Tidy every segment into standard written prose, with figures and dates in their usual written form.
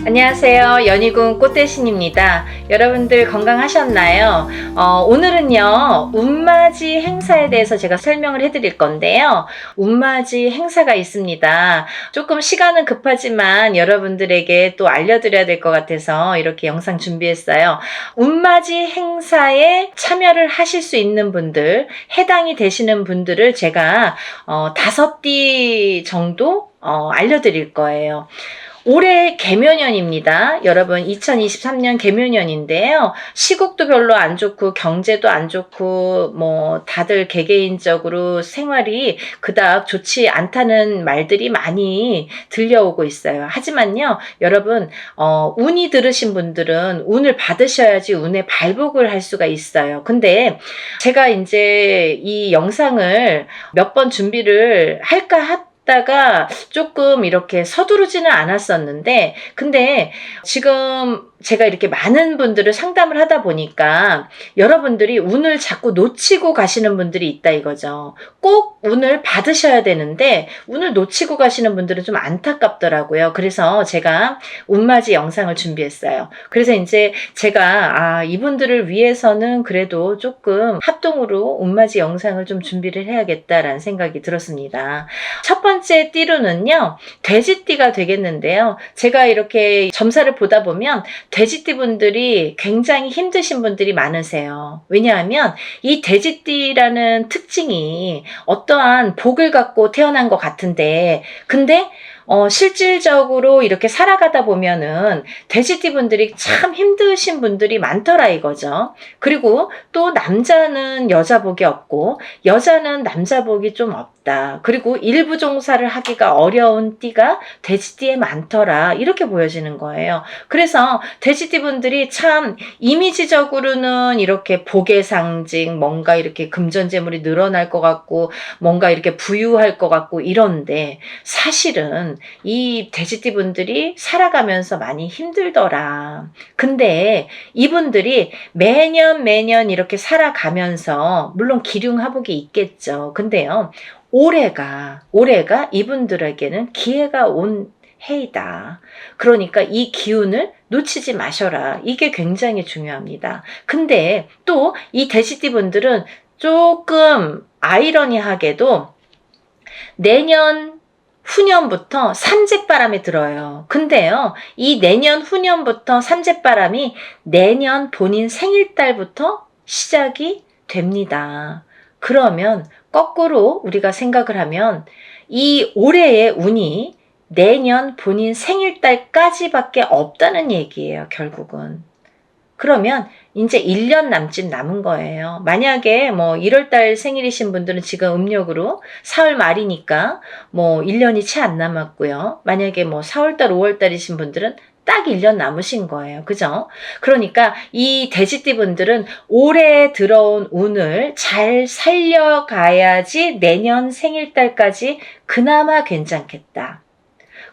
안녕하세요. 연희군 꽃대신입니다. 여러분들 건강하셨나요? 오늘은요, 운맞이 행사에 대해서 제가 설명을 해드릴 건데요. 운맞이 행사가 있습니다. 조금 시간은 급하지만 여러분들에게 또 알려드려야 될 것 같아서 이렇게 영상 준비했어요. 운맞이 행사에 참여를 하실 수 있는 분들, 해당이 되시는 분들을 제가 5띠 정도 알려드릴 거예요. 올해 개묘년입니다. 여러분 2023년 개묘년인데요. 시국도 별로 안 좋고 경제도 안 좋고 뭐 다들 개개인적으로 생활이 그닥 좋지 않다는 말들이 많이 들려오고 있어요. 하지만요. 여러분 운이 들으신 분들은 운을 받으셔야지 운의 발복을 할 수가 있어요. 근데 제가 이제 이 영상을 몇 번 준비를 할까 다가 조금 이렇게 서두르지는 않았었는데, 근데 지금 제가 이렇게 많은 분들을 상담을 하다 보니까 여러분들이 운을 자꾸 놓치고 가시는 분들이 있다 이거죠. 꼭 운을 받으셔야 되는데 운을 놓치고 가시는 분들은 좀 안타깝더라고요. 그래서 제가 운맞이 영상을 준비했어요. 그래서 이제 제가 이분들을 위해서는 그래도 조금 합동으로 운맞이 영상을 좀 준비를 해야겠다라는 생각이 들었습니다. 첫 번째 띠로는요, 돼지띠가 되겠는데요. 제가 이렇게 점사를 보다 보면 돼지띠 분들이 굉장히 힘드신 분들이 많으세요. 왜냐하면 이 돼지띠라는 특징이 어떠한 복을 갖고 태어난 것 같은데, 근데 실질적으로 이렇게 살아가다 보면은 돼지띠 분들이 참 힘드신 분들이 많더라 이거죠. 그리고 또 남자는 여자 복이 없고 여자는 남자 복이 좀 없다. 그리고 일부 종사를 하기가 어려운 띠가 돼지띠에 많더라. 이렇게 보여지는 거예요. 그래서 돼지띠 분들이 참 이미지적으로는 이렇게 복의 상징, 뭔가 이렇게 금전재물이 늘어날 것 같고 뭔가 이렇게 부유할 것 같고 이런데 사실은 이 돼지띠 분들이 살아가면서 많이 힘들더라. 근데 이분들이 매년 이렇게 살아가면서 물론 기륭하복이 있겠죠. 근데요. 올해가 이분들에게는 기회가 온 해이다. 그러니까 이 기운을 놓치지 마셔라. 이게 굉장히 중요합니다. 근데 또 이 돼지띠 분들은 조금 아이러니하게도 내년 후년부터 삼재바람이 들어요. 근데요, 이 내년 후년부터 삼재바람이 내년 본인 생일달부터 시작이 됩니다. 그러면 거꾸로 우리가 생각을 하면 이 올해의 운이 내년 본인 생일달까지밖에 없다는 얘기예요, 결국은. 그러면 이제 1년 남짓 남은 거예요. 만약에 뭐 1월달 생일이신 분들은 지금 음력으로 4월 말이니까 뭐 1년이 채 안 남았고요. 만약에 뭐 4월달, 5월달이신 분들은 딱 1년 남으신 거예요. 그죠? 그러니까 이 돼지띠 분들은 올해 들어온 운을 잘 살려가야지 내년 생일달까지 그나마 괜찮겠다.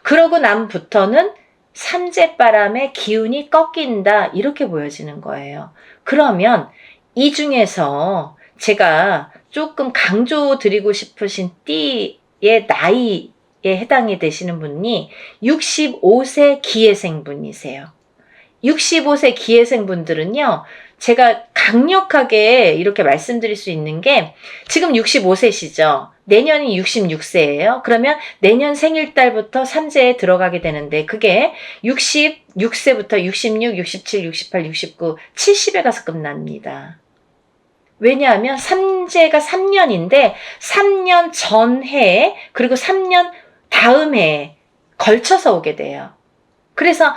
그러고 남부터는 삼재바람의 기운이 꺾인다 이렇게 보여지는 거예요. 그러면 이 중에서 제가 조금 강조드리고 싶으신 띠의 나이에 해당이 되시는 분이 65세 기해생 분이세요. 65세 기해생 분들은요, 제가 강력하게 이렇게 말씀드릴 수 있는 게 지금 65세시죠. 내년이 66세예요. 그러면 내년 생일달부터 삼재에 들어가게 되는데 그게 66세부터 66, 67, 68, 69, 70에 가서 끝납니다. 왜냐하면 삼재가 3년인데 3년 전해에 그리고 3년 다음 해에 걸쳐서 오게 돼요. 그래서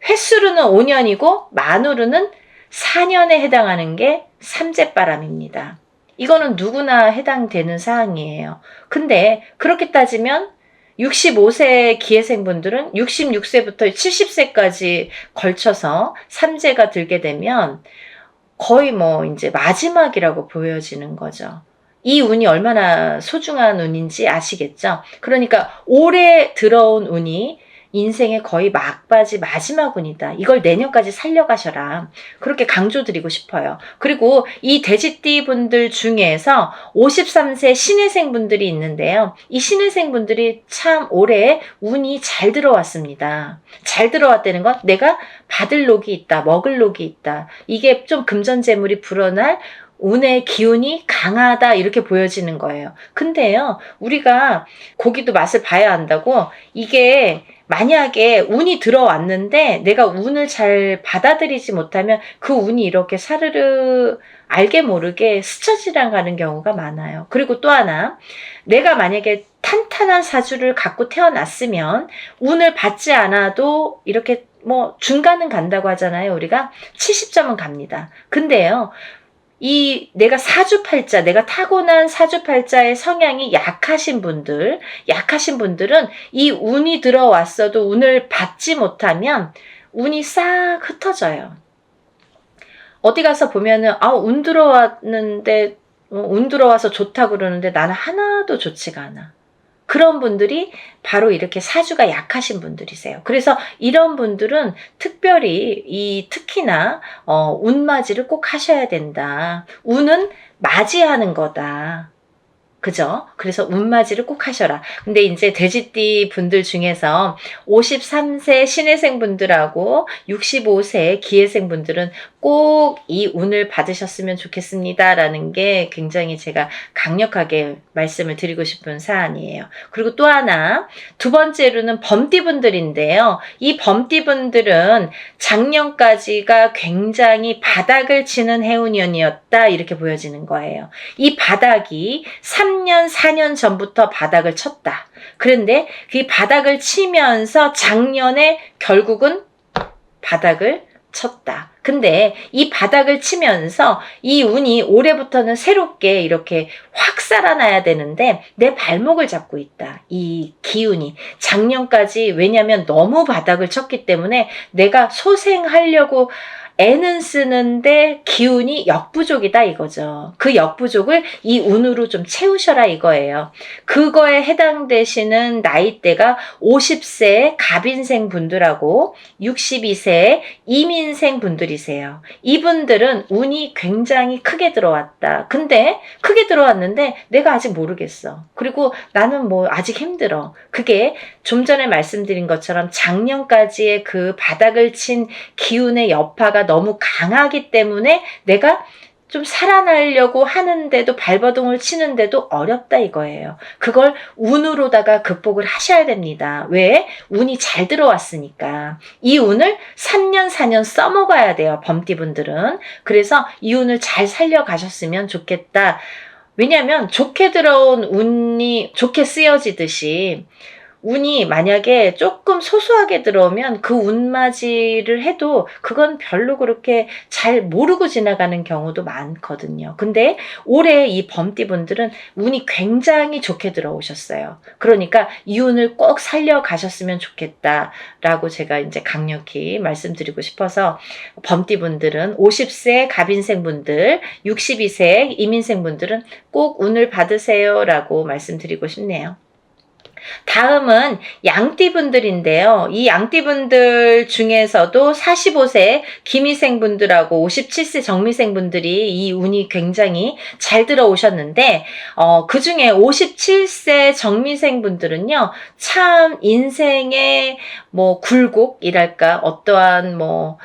횟수로는 5년이고 만으로는 4년에 해당하는 게 삼재바람입니다. 이거는 누구나 해당되는 사항이에요. 근데 그렇게 따지면 65세 기해생분들은 66세부터 70세까지 걸쳐서 삼재가 들게 되면 거의 뭐 이제 마지막이라고 보여지는 거죠. 이 운이 얼마나 소중한 운인지 아시겠죠? 그러니까 올해 들어온 운이 인생의 거의 막바지 마지막 운이다. 이걸 내년까지 살려가셔라. 그렇게 강조드리고 싶어요. 그리고 이 돼지띠 분들 중에서 53세 신혜생 분들이 있는데요. 이 신혜생 분들이 참 올해 운이 잘 들어왔습니다. 잘 들어왔다는 건 내가 받을 녹이 있다, 먹을 녹이 있다. 이게 좀 금전재물이 불어날 운의 기운이 강하다 이렇게 보여지는 거예요. 근데요, 우리가 고기도 맛을 봐야 한다고 이게 만약에 운이 들어왔는데 내가 운을 잘 받아들이지 못하면 그 운이 이렇게 사르르 알게 모르게 스쳐 지나가는 경우가 많아요. 그리고 또 하나, 내가 만약에 탄탄한 사주를 갖고 태어났으면 운을 받지 않아도 이렇게 뭐 중간은 간다고 하잖아요. 우리가 70점은 갑니다. 근데요, 내가 사주팔자, 내가 타고난 사주팔자의 성향이 약하신 분들은 이 운이 들어왔어도 운을 받지 못하면 운이 싹 흩어져요. 어디 가서 보면은, 운 들어왔는데, 운 들어와서 좋다 그러는데 나는 하나도 좋지가 않아. 그런 분들이 바로 이렇게 사주가 약하신 분들이세요. 그래서 이런 분들은 특별히 특히나 운맞이를 꼭 하셔야 된다. 운은 맞이하는 거다. 그죠? 그래서 운맞이를 꼭 하셔라. 근데 이제 돼지띠 분들 중에서 53세 신혜생 분들하고 65세 기혜생 분들은 꼭 이 운을 받으셨으면 좋겠습니다. 라는 게 굉장히 제가 강력하게 말씀을 드리고 싶은 사안이에요. 그리고 또 하나, 두 번째로는 범띠 분들인데요. 이 범띠 분들은 작년까지가 굉장히 바닥을 치는 해운년이었다. 이렇게 보여지는 거예요. 이 바닥이 3년, 4년 전부터 바닥을 쳤다. 그런데 그 바닥을 치면서 작년에 결국은 바닥을 쳤다. 근데 이 바닥을 치면서 이 운이 올해부터는 새롭게 이렇게 확 살아나야 되는데 내 발목을 잡고 있다. 이 기운이. 작년까지 왜냐면 너무 바닥을 쳤기 때문에 내가 소생하려고 애는 쓰는데 기운이 역부족이다 이거죠. 그 역부족을 이 운으로 좀 채우셔라 이거예요. 그거에 해당되시는 나이대가 50세 갑인생 분들하고 62세 이민생 분들이세요. 이분들은 운이 굉장히 크게 들어왔다. 근데 크게 들어왔는데 내가 아직 모르겠어. 그리고 나는 뭐 아직 힘들어. 그게 좀 전에 말씀드린 것처럼 작년까지의 그 바닥을 친 기운의 여파가 너무 강하기 때문에 내가 좀 살아나려고 하는데도 발버둥을 치는데도 어렵다 이거예요. 그걸 운으로다가 극복을 하셔야 됩니다. 왜? 운이 잘 들어왔으니까. 이 운을 3년 4년 써먹어야 돼요. 범띠분들은. 그래서 이 운을 잘 살려가셨으면 좋겠다. 왜냐하면 좋게 들어온 운이 좋게 쓰여지듯이 운이 만약에 조금 소소하게 들어오면 그 운맞이를 해도 그건 별로 그렇게 잘 모르고 지나가는 경우도 많거든요. 근데 올해 이 범띠분들은 운이 굉장히 좋게 들어오셨어요. 그러니까 이 운을 꼭 살려가셨으면 좋겠다라고 제가 이제 강력히 말씀드리고 싶어서 범띠분들은 50세 갑인생분들, 62세 이민생분들은 꼭 운을 받으세요라고 말씀드리고 싶네요. 다음은 양띠분들인데요. 이 양띠분들 중에서도 45세 기미생분들하고 57세 정미생분들이 이 운이 굉장히 잘 들어오셨는데 그 중에 57세 정미생분들은요. 참 인생의 뭐 굴곡이랄까 어떠한 뭐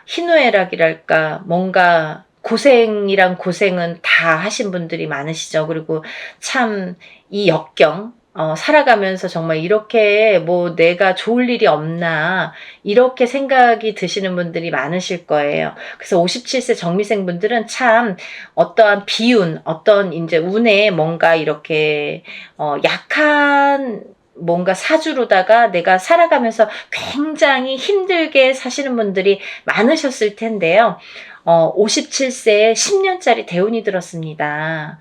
희노애락이랄까 뭔가 고생이란 고생은 다 하신 분들이 많으시죠. 그리고 참 이 역경 살아가면서 정말 이렇게 뭐 내가 좋을 일이 없나 이렇게 생각이 드시는 분들이 많으실 거예요. 그래서 57세 정미생 분들은 참 어떠한 비운, 어떤 이제 운에 뭔가 이렇게 약한 뭔가 사주로다가 내가 살아가면서 굉장히 힘들게 사시는 분들이 많으셨을 텐데요. 57세에 10년짜리 대운이 들었습니다.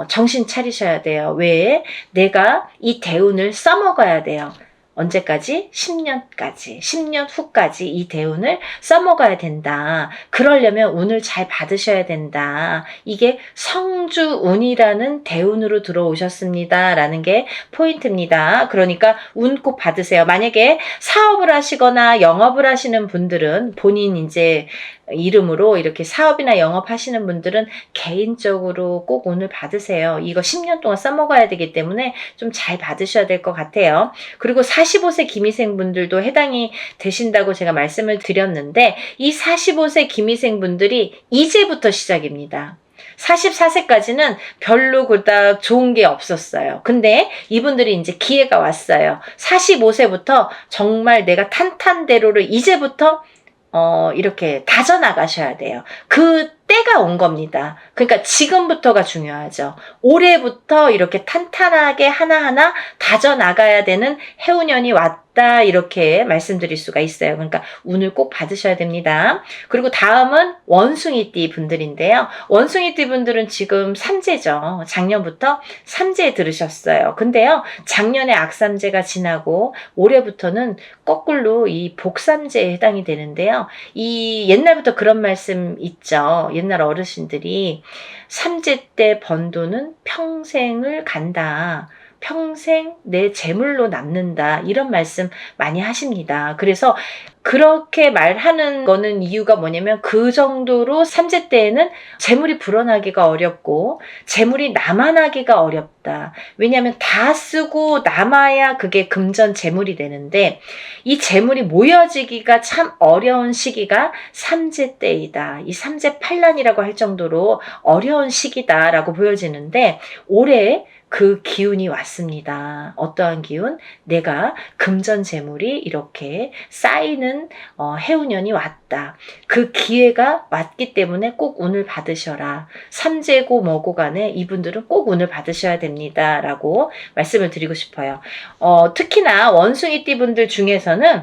정신 차리셔야 돼요. 왜? 내가 이 대운을 써먹어야 돼요. 언제까지? 10년까지. 10년 후까지 이 대운을 써먹어야 된다. 그러려면 운을 잘 받으셔야 된다. 이게 성주운이라는 대운으로 들어오셨습니다. 라는 게 포인트입니다. 그러니까 운 꼭 받으세요. 만약에 사업을 하시거나 영업을 하시는 분들은 본인 이제 이름으로 이렇게 사업이나 영업하시는 분들은 개인적으로 꼭 운을 받으세요. 이거 10년 동안 써먹어야 되기 때문에 좀 잘 받으셔야 될 것 같아요. 그리고 45세 기미생 분들도 해당이 되신다고 제가 말씀을 드렸는데 이 45세 기미생 분들이 이제부터 시작입니다. 44세까지는 별로 그닥 좋은 게 없었어요. 근데 이분들이 이제 기회가 왔어요. 45세부터 정말 내가 탄탄대로를 이제부터 이렇게 다져나가셔야 돼요. 그 때가 온 겁니다. 그러니까 지금부터가 중요하죠. 올해부터 이렇게 탄탄하게 하나하나 다져나가야 되는 해운년이 왔다 이렇게 말씀드릴 수가 있어요. 그러니까 운을 꼭 받으셔야 됩니다. 그리고 다음은 원숭이띠 분들인데요. 원숭이띠 분들은 지금 삼재죠. 작년부터 삼재에 들으셨어요. 근데요. 작년에 악삼재가 지나고 올해부터는 거꾸로 이 복삼재에 해당이 되는데요. 이 옛날부터 그런 말씀 있죠. 옛날 어르신들이 삼재 때 번 돈은 평생을 간다. 평생 내 재물로 남는다. 이런 말씀 많이 하십니다. 그래서 그렇게 말하는 거는 이유가 뭐냐면 그 정도로 삼재 때에는 재물이 불어나기가 어렵고 재물이 남아나기가 어렵다. 왜냐하면 다 쓰고 남아야 그게 금전 재물이 되는데 이 재물이 모여지기가 참 어려운 시기가 삼재 때이다. 이 삼재 팔란이라고 할 정도로 어려운 시기다라고 보여지는데 올해 그 기운이 왔습니다. 어떠한 기운? 내가 금전 재물이 이렇게 쌓이는 해운년이 왔다. 그 기회가 왔기 때문에 꼭 운을 받으셔라. 삼재고 뭐고 간에 이분들은 꼭 운을 받으셔야 됩니다. 라고 말씀을 드리고 싶어요. 특히나 원숭이띠 분들 중에서는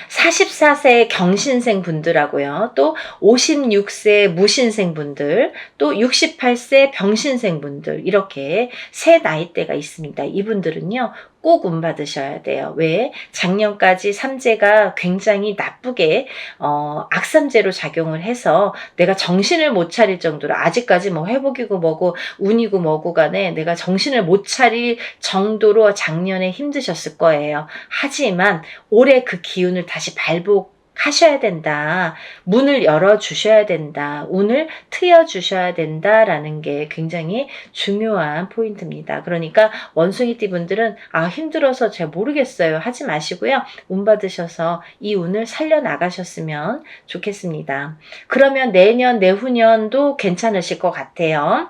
44세 경신생 분들하고요. 또 56세 무신생 분들, 또 68세 병신생 분들 이렇게 세 나이대가 있습니다. 이분들은요. 꼭 운 받으셔야 돼요. 왜? 작년까지 삼재가 굉장히 나쁘게 악삼재로 작용을 해서 내가 정신을 못 차릴 정도로 아직까지 뭐 회복이고 뭐고 운이고 뭐고 간에 내가 정신을 못 차릴 정도로 작년에 힘드셨을 거예요. 하지만 올해 그 기운을 다시 발복하셔야 된다. 문을 열어주셔야 된다. 운을 트여주셔야 된다라는 게 굉장히 중요한 포인트입니다. 그러니까 원숭이띠 분들은 힘들어서 잘 모르겠어요. 하지 마시고요. 운 받으셔서 이 운을 살려나가셨으면 좋겠습니다. 그러면 내년, 내후년도 괜찮으실 것 같아요.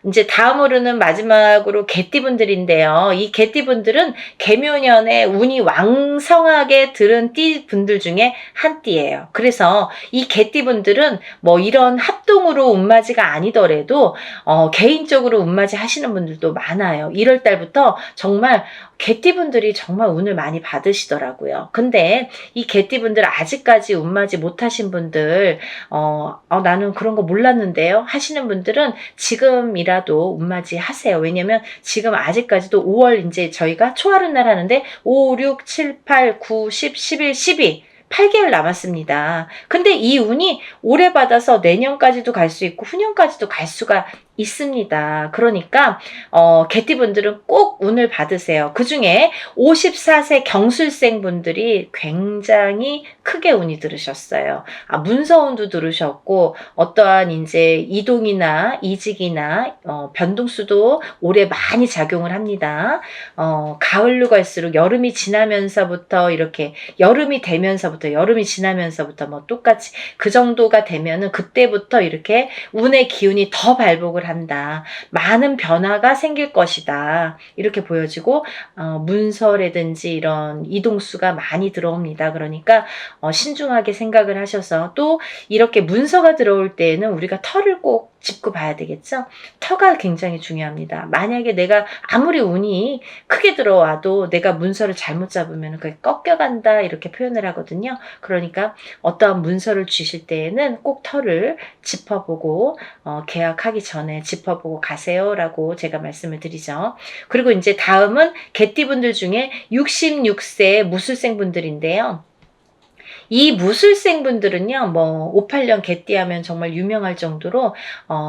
이제 다음으로는 마지막으로 개띠 분들인데요. 이 개띠 분들은 개묘년에 운이 왕성하게 들은 띠 분들 중에 한 띠예요. 그래서 이 개띠 분들은 뭐 이런 합동으로 운맞이가 아니더라도 개인적으로 운맞이 하시는 분들도 많아요. 1월 달부터 정말 개띠분들이 정말 운을 많이 받으시더라고요. 근데 이 개띠분들 아직까지 운맞이 못하신 분들 나는 그런 거 몰랐는데요 하시는 분들은 지금이라도 운맞이 하세요. 왜냐면 지금 아직까지도 5월 이제 저희가 초하룻 날 하는데 5, 6, 7, 8, 9, 10, 11, 12 8개월 남았습니다. 근데 이 운이 올해 받아서 내년까지도 갈 수 있고 후년까지도 갈 수가 있습니다. 그러니까 개띠분들은 꼭 운을 받으세요. 그중에 54세 경술생 분들이 굉장히 크게 운이 들으셨어요. 문서운도 들으셨고 어떠한 이제 이동이나 이직이나 변동수도 올해 많이 작용을 합니다. 가을로 갈수록 여름이 지나면서부터 이렇게 여름이 되면서부터 여름이 지나면서부터 뭐 똑같이 그 정도가 되면은 그때부터 이렇게 운의 기운이 더 발복을 한다. 많은 변화가 생길 것이다. 이렇게 보여지고 문서라든지 이런 이동수가 많이 들어옵니다. 그러니까 신중하게 생각을 하셔서 또 이렇게 문서가 들어올 때에는 우리가 털을 꼭 짚고 봐야 되겠죠? 터가 굉장히 중요합니다. 만약에 내가 아무리 운이 크게 들어와도 내가 문서를 잘못 잡으면 그게 꺾여간다 이렇게 표현을 하거든요. 그러니까 어떠한 문서를 주실 때에는 꼭 터를 짚어보고 계약하기 전에 짚어보고 가세요라고 제가 말씀을 드리죠. 그리고 이제 다음은 개띠분들 중에 66세 무술생 분들인데요. 이 무술생 분들은요, 뭐 58년 개띠하면 정말 유명할 정도로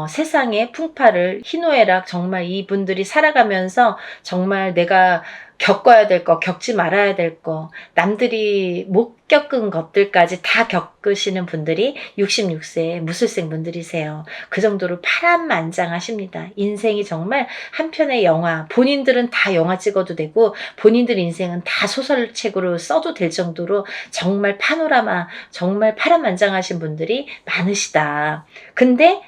세상의 풍파를 희노애락 정말 이분들이 살아가면서 정말 내가 겪어야 될 거, 겪지 말아야 될 거, 남들이 못 겪은 것들까지 다 겪으시는 분들이 66세 무술생 분들이세요. 그 정도로 파란만장하십니다. 인생이 정말 한 편의 영화, 본인들은 다 영화 찍어도 되고 본인들 인생은 다 소설책으로 써도 될 정도로 정말 파노라마, 정말 파란만장하신 분들이 많으시다. 근데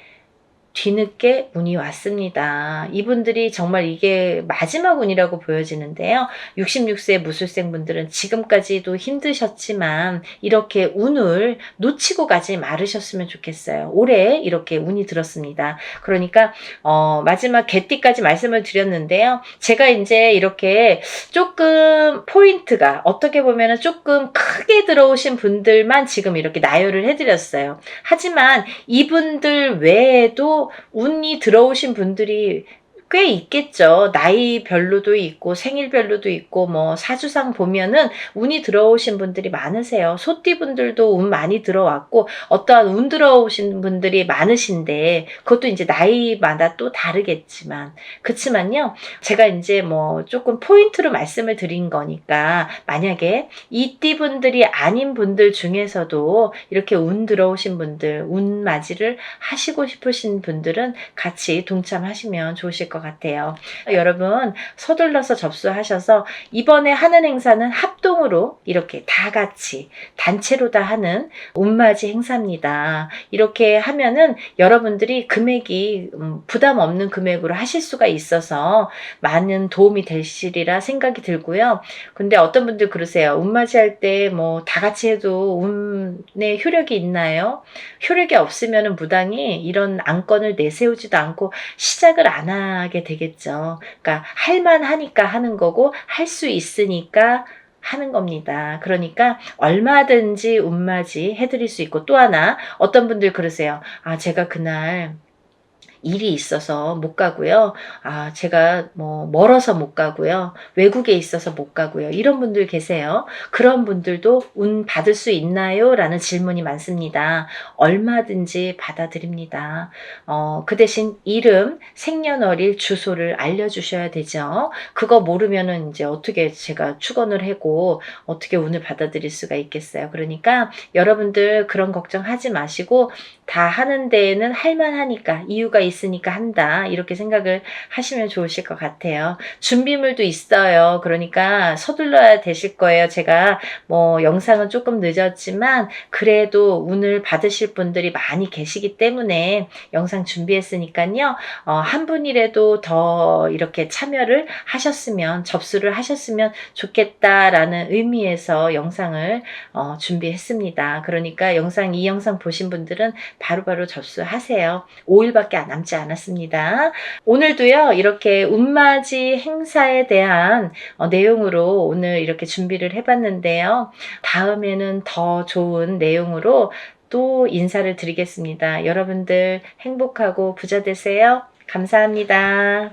뒤늦게 운이 왔습니다. 이분들이 정말 이게 마지막 운이라고 보여지는데요. 66세 무술생 분들은 지금까지도 힘드셨지만 이렇게 운을 놓치고 가지 말으셨으면 좋겠어요. 올해 이렇게 운이 들었습니다. 그러니까 마지막 개띠까지 말씀을 드렸는데요. 제가 이제 이렇게 조금 포인트가 어떻게 보면 조금 크게 들어오신 분들만 지금 이렇게 나열을 해드렸어요. 하지만 이분들 외에도 운이 들어오신 분들이 꽤 있겠죠. 나이별로도 있고 생일별로도 있고 뭐 사주상 보면은 운이 들어오신 분들이 많으세요. 소띠분들도 운 많이 들어왔고 어떠한 운 들어오신 분들이 많으신데 그것도 이제 나이마다 또 다르겠지만 그렇지만요. 제가 이제 뭐 조금 포인트로 말씀을 드린 거니까 만약에 이 띠분들이 아닌 분들 중에서도 이렇게 운 들어오신 분들 운 맞이를 하시고 싶으신 분들은 같이 동참하시면 좋으실 것 같아요. 여러분 서둘러서 접수하셔서 이번에 하는 행사는 합동으로 이렇게 다 같이 단체로 다 하는 운맞이 행사입니다. 이렇게 하면은 여러분들이 금액이 부담 없는 금액으로 하실 수가 있어서 많은 도움이 되시리라 생각이 들고요. 근데 어떤 분들 그러세요. 운맞이 할 때 뭐 다 같이 해도 운의 효력이 있나요? 효력이 없으면 무당이 이런 안건을 내세우지도 않고 시작을 안 하게 되겠죠. 그러니까 할만하니까 하는 거고 할 수 있으니까 하는 겁니다. 그러니까 얼마든지 운맞이 해드릴 수 있고 또 하나 어떤 분들 그러세요. 제가 그날 일이 있어서 못 가고요. 제가 뭐 멀어서 못 가고요. 외국에 있어서 못 가고요. 이런 분들 계세요. 그런 분들도 운 받을 수 있나요? 라는 질문이 많습니다. 얼마든지 받아드립니다. 그 대신 이름, 생년월일, 주소를 알려주셔야 되죠. 그거 모르면은 이제 어떻게 제가 축원을 하고 어떻게 운을 받아들일 수가 있겠어요. 그러니까 여러분들 그런 걱정하지 마시고 다 하는 데에는 할만하니까 이유가 있으니까 한다 이렇게 생각을 하시면 좋으실 것 같아요. 준비물도 있어요. 그러니까 서둘러야 되실 거예요. 제가 뭐 영상은 조금 늦었지만 그래도 운을 받으실 분들이 많이 계시기 때문에 영상 준비했으니까요. 한 분이라도 더 이렇게 참여를 하셨으면 접수를 하셨으면 좋겠다라는 의미에서 영상을 준비했습니다. 그러니까 이 영상 보신 분들은 바로바로 접수하세요. 5일밖에 남지 않았습니다. 오늘도요 이렇게 운맞이 행사에 대한 내용으로 오늘 이렇게 준비를 해봤는데요. 다음에는 더 좋은 내용으로 또 인사를 드리겠습니다. 여러분들 행복하고 부자 되세요. 감사합니다.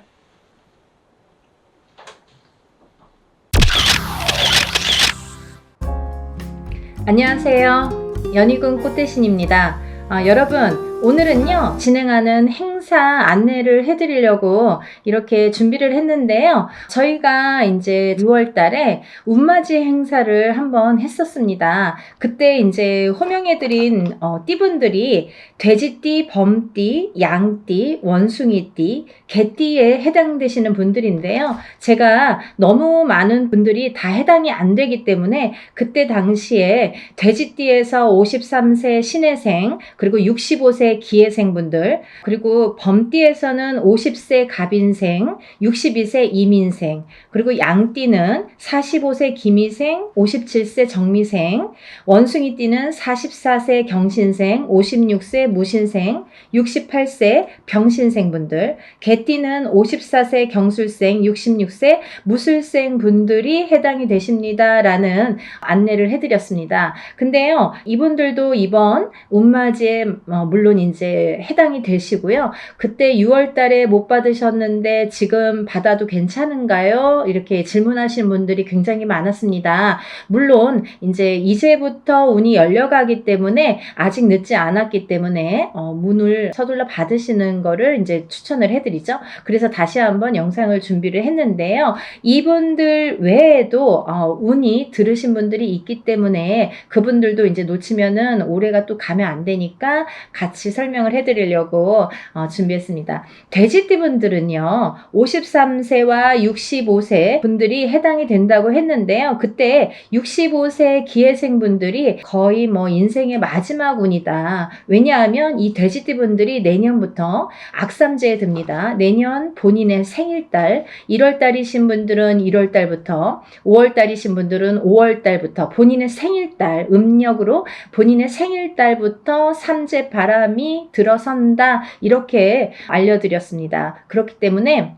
안녕하세요. 연희군 꽃대신입니다. 여러분 오늘은요 진행하는 행사 안내를 해드리려고 이렇게 준비를 했는데요. 저희가 이제 6월 달에 운맞이 행사를 한번 했었습니다. 그때 이제 호명해드린 띠분들이 돼지띠, 범띠, 양띠, 원숭이띠, 개띠에 해당되시는 분들인데요. 제가 너무 많은 분들이 다 해당이 안 되기 때문에 그때 당시에 돼지띠에서 53세 신해생 그리고 65세 기해생분들 그리고 범띠에서는 50세 갑인생, 62세 임인생, 그리고 양띠는 45세 김희생, 57세 정미생, 원숭이띠는 44세 경신생, 56세 무신생, 68세 병신생 분들, 개띠는 54세 경술생, 66세 무술생 분들이 해당이 되십니다라는 안내를 해드렸습니다. 근데요, 이분들도 이번 운맞이에 물론 이제 해당이 되시고요. 그때 6월 달에 못 받으셨는데 지금 받아도 괜찮은가요? 이렇게 질문하신 분들이 굉장히 많았습니다. 물론 이제부터 운이 열려가기 때문에 아직 늦지 않았기 때문에 문을 서둘러 받으시는 거를 이제 추천을 해드리죠. 그래서 다시 한번 영상을 준비를 했는데요. 이분들 외에도 운이 들으신 분들이 있기 때문에 그분들도 이제 놓치면은 올해가 또 가면 안 되니까 같이 설명을 해드리려고 준비했습니다. 돼지띠 분들은요, 53세와 65세 분들이 해당이 된다고 했는데요. 그때 65세 기해생 분들이 거의 인생의 마지막 운이다. 왜냐하면 이 돼지띠 분들이 내년부터 악삼재에 듭니다. 내년 본인의 생일달, 1월달이신 분들은 1월달부터, 5월달이신 분들은 5월달부터 본인의 생일달, 음력으로 본인의 생일달부터 삼재 바람이 들어선다. 이렇게 알려드렸습니다. 그렇기 때문에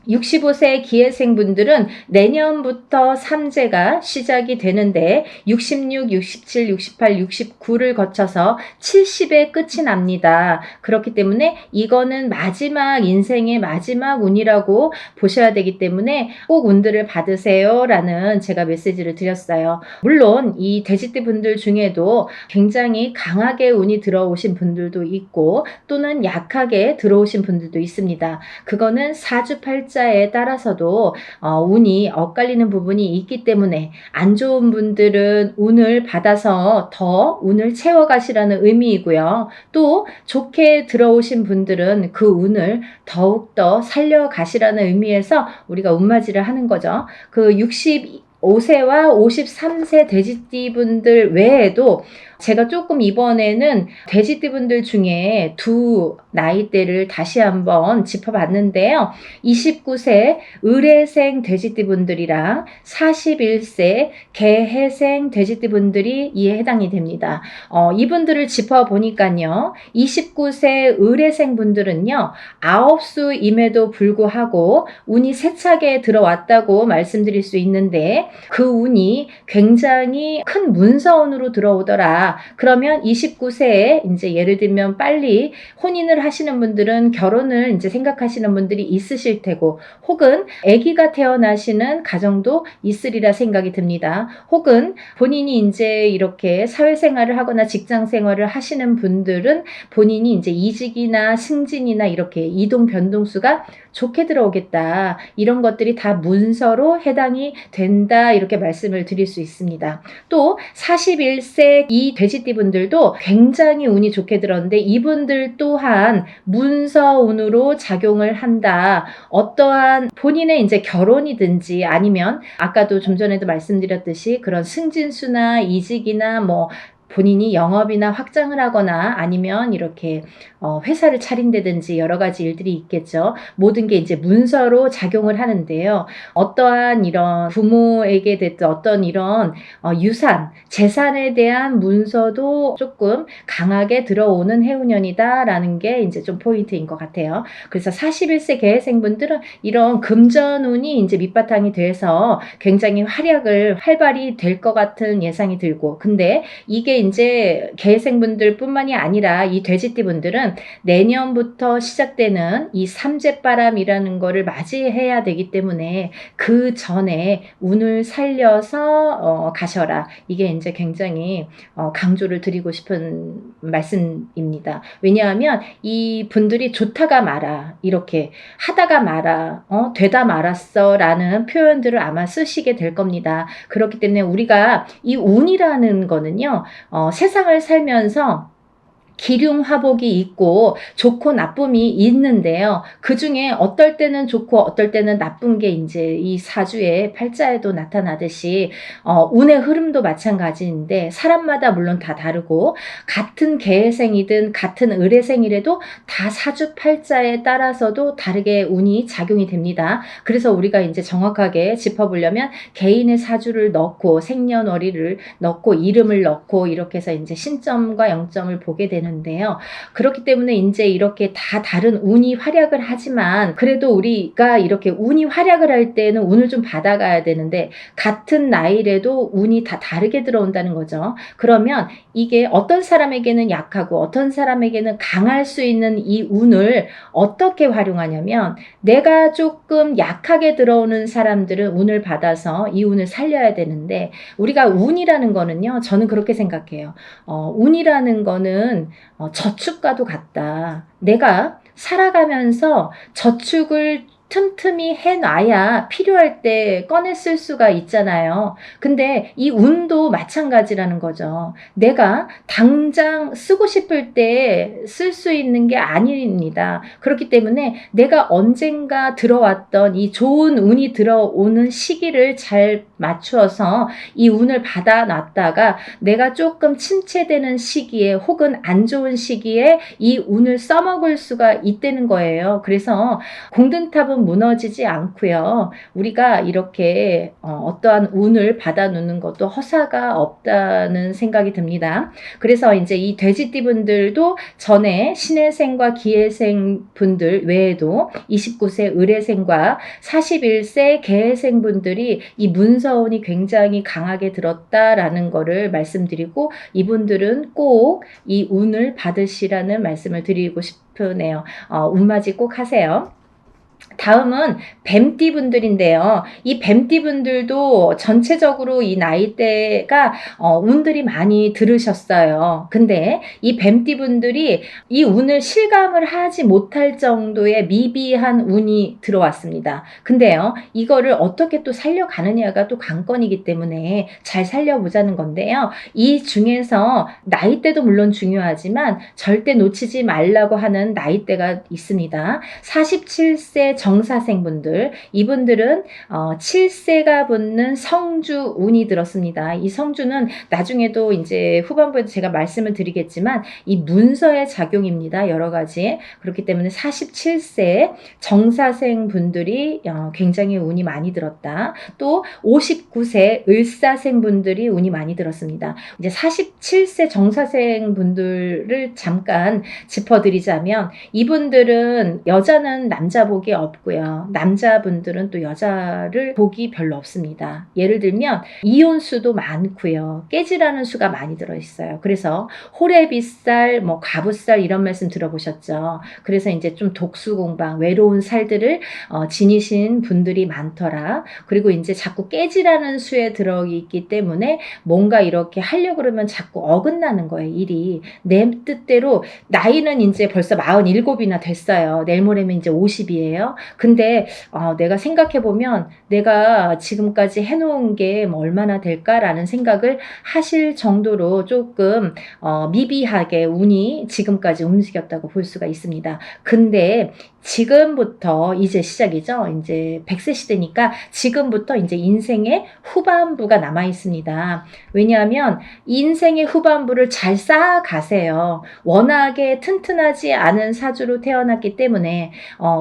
65세 기해생분들은 내년부터 삼재가 시작이 되는데 66, 67, 68, 69를 거쳐서 70에 끝이 납니다. 그렇기 때문에 이거는 마지막 인생의 마지막 운이라고 보셔야 되기 때문에 꼭 운들을 받으세요 라는 제가 메시지를 드렸어요. 물론 이 돼지띠 분들 중에도 굉장히 강하게 운이 들어오신 분들도 있고 또는 약하게 들어오신 분들도 있습니다. 그거는 사주팔자 에 따라서도 운이 엇갈리는 부분이 있기 때문에 안 좋은 분들은 운을 받아서 더 운을 채워가시라는 의미이고요. 또 좋게 들어오신 분들은 그 운을 더욱더 살려가시라는 의미에서 우리가 운맞이를 하는 거죠. 그 65세와 53세 돼지띠 분들 외에도 제가 조금 이번에는 돼지띠 분들 중에 두 나이대를 다시 한번 짚어봤는데요. 29세 을해생 돼지띠 분들이랑 41세 개해생 돼지띠 분들이 이에 해당이 됩니다. 이분들을 짚어보니까요. 29세 을해생 분들은요. 아홉수임에도 불구하고 운이 세차게 들어왔다고 말씀드릴 수 있는데 그 운이 굉장히 큰 문서운으로 들어오더라. 그러면 29세에 이제 예를 들면 빨리 혼인을 하시는 분들은 결혼을 이제 생각하시는 분들이 있으실 테고 혹은 아기가 태어나시는 가정도 있으리라 생각이 듭니다. 혹은 본인이 이제 이렇게 사회생활을 하거나 직장생활을 하시는 분들은 본인이 이제 이직이나 승진이나 이렇게 이동 변동수가 좋게 들어오겠다. 이런 것들이 다 문서로 해당이 된다. 이렇게 말씀을 드릴 수 있습니다. 또 41세 이 돼지띠 분들도 굉장히 운이 좋게 들었는데 이분들 또한 문서운으로 작용을 한다. 어떠한 본인의 이제 결혼이든지 아니면 아까도 좀 전에도 말씀드렸듯이 그런 승진수나 이직이나 본인이 영업이나 확장을 하거나 아니면 이렇게 회사를 차린다든지 여러 가지 일들이 있겠죠. 모든 게 이제 문서로 작용을 하는데요. 어떠한 이런 부모에게 됐든 어떤 이런 유산, 재산에 대한 문서도 조금 강하게 들어오는 해운년이다라는 게 이제 좀 포인트인 것 같아요. 그래서 41세 개해생분들은 이런 금전운이 이제 밑바탕이 돼서 굉장히 활발히 될 것 같은 예상이 들고 근데 이게 이제 개해생분들 뿐만이 아니라 이 돼지띠 분들은 내년부터 시작되는 이 삼재바람이라는 거를 맞이해야 되기 때문에 그 전에 운을 살려서 가셔라. 이게 이제 굉장히 강조를 드리고 싶은 말씀입니다. 왜냐하면 이 분들이 좋다가 말아 이렇게 하다가 말아 되다 말았어 라는 표현들을 아마 쓰시게 될 겁니다. 그렇기 때문에 우리가 이 운이라는 거는요 세상을 살면서 기륭화복이 있고 좋고 나쁨이 있는데요. 그 중에 어떨 때는 좋고 어떨 때는 나쁜 게 이제 이 사주의 팔자에도 나타나듯이 운의 흐름도 마찬가지인데 사람마다 물론 다 다르고 같은 계생이든 같은 을해생이라도 다 사주 팔자에 따라서도 다르게 운이 작용이 됩니다. 그래서 우리가 이제 정확하게 짚어보려면 개인의 사주를 넣고 생년월일을 넣고 이름을 넣고 이렇게 해서 이제 신점과 영점을 보게 되는데요. 그렇기 때문에 이제 이렇게 다 다른 운이 활약을 하지만 그래도 우리가 이렇게 운이 활약을 할 때는 운을 좀 받아가야 되는데 같은 나이라도 운이 다 다르게 들어온다는 거죠. 그러면 이게 어떤 사람에게는 약하고 어떤 사람에게는 강할 수 있는 이 운을 어떻게 활용하냐면 내가 조금 약하게 들어오는 사람들은 운을 받아서 이 운을 살려야 되는데 우리가 운이라는 거는요. 저는 그렇게 생각해요. 운이라는 거는 저축과도 같다. 내가 살아가면서 저축을 틈틈이 해놔야 필요할 때 꺼내 쓸 수가 있잖아요. 근데 이 운도 마찬가지라는 거죠. 내가 당장 쓰고 싶을 때 쓸 수 있는 게 아닙니다. 그렇기 때문에 내가 언젠가 들어왔던 이 좋은 운이 들어오는 시기를 잘 맞추어서 이 운을 받아놨다가 내가 조금 침체되는 시기에 혹은 안 좋은 시기에 이 운을 써먹을 수가 있다는 거예요. 그래서 공든탑은 무너지지 않고요. 우리가 이렇게 어떠한 운을 받아놓는 것도 허사가 없다는 생각이 듭니다. 그래서 이제 이 돼지띠 분들도 전에 신해생과 기해생 분들 외에도 29세 을해생과 41세 개해생 분들이 이 문서운이 굉장히 강하게 들었다라는 거를 말씀드리고 이분들은 꼭 이 운을 받으시라는 말씀을 드리고 싶으네요. 운맞이 꼭 하세요. 다음은 뱀띠 분들인데요. 이 뱀띠 분들도 전체적으로 이 나이대가 운들이 많이 들으셨어요. 근데 이 뱀띠 분들이 이 운을 실감을 하지 못할 정도의 미비한 운이 들어왔습니다. 근데요, 이거를 어떻게 또 살려가느냐가 또 관건이기 때문에 잘 살려보자는 건데요. 이 중에서 나이대도 물론 중요하지만 절대 놓치지 말라고 하는 나이대가 있습니다. 47세 정사생분들, 이분들은 7세가 붙는 성주 운이 들었습니다. 이 성주는 나중에도 이제 후반부에도 제가 말씀을 드리겠지만 이 문서의 작용입니다. 여러 가지. 그렇기 때문에 47세 정사생 분들이 굉장히 운이 많이 들었다. 또 59세 을사생 분들이 운이 많이 들었습니다. 이제 47세 정사생 분들을 잠깐 짚어드리자면 이분들은 여자는 남자 복이 없고요. 남자분들은 또 여자를 복이 별로 없습니다. 예를 들면 이혼수도 많고요. 깨지라는 수가 많이 들어있어요. 그래서 호래비살, 과부살 이런 말씀 들어보셨죠. 그래서 이제 좀 독수공방, 외로운 살들을 지니신 분들이 많더라. 그리고 이제 자꾸 깨지라는 수에 들어있기 때문에 뭔가 이렇게 하려고 그러면 자꾸 어긋나는 거예요. 일이. 내 뜻대로 나이는 이제 벌써 47이나 됐어요. 내일 모레면 이제 50이에요. 근데 내가 생각해보면 내가 지금까지 해놓은 게 뭐 얼마나 될까라는 생각을 하실 정도로 조금 미비하게 운이 지금까지 움직였다고 볼 수가 있습니다. 근데 지금부터 이제 시작이죠. 이제 100세 시대니까 지금부터 이제 인생의 후반부가 남아 있습니다. 왜냐하면 인생의 후반부를 잘 쌓아가세요. 워낙에 튼튼하지 않은 사주로 태어났기 때문에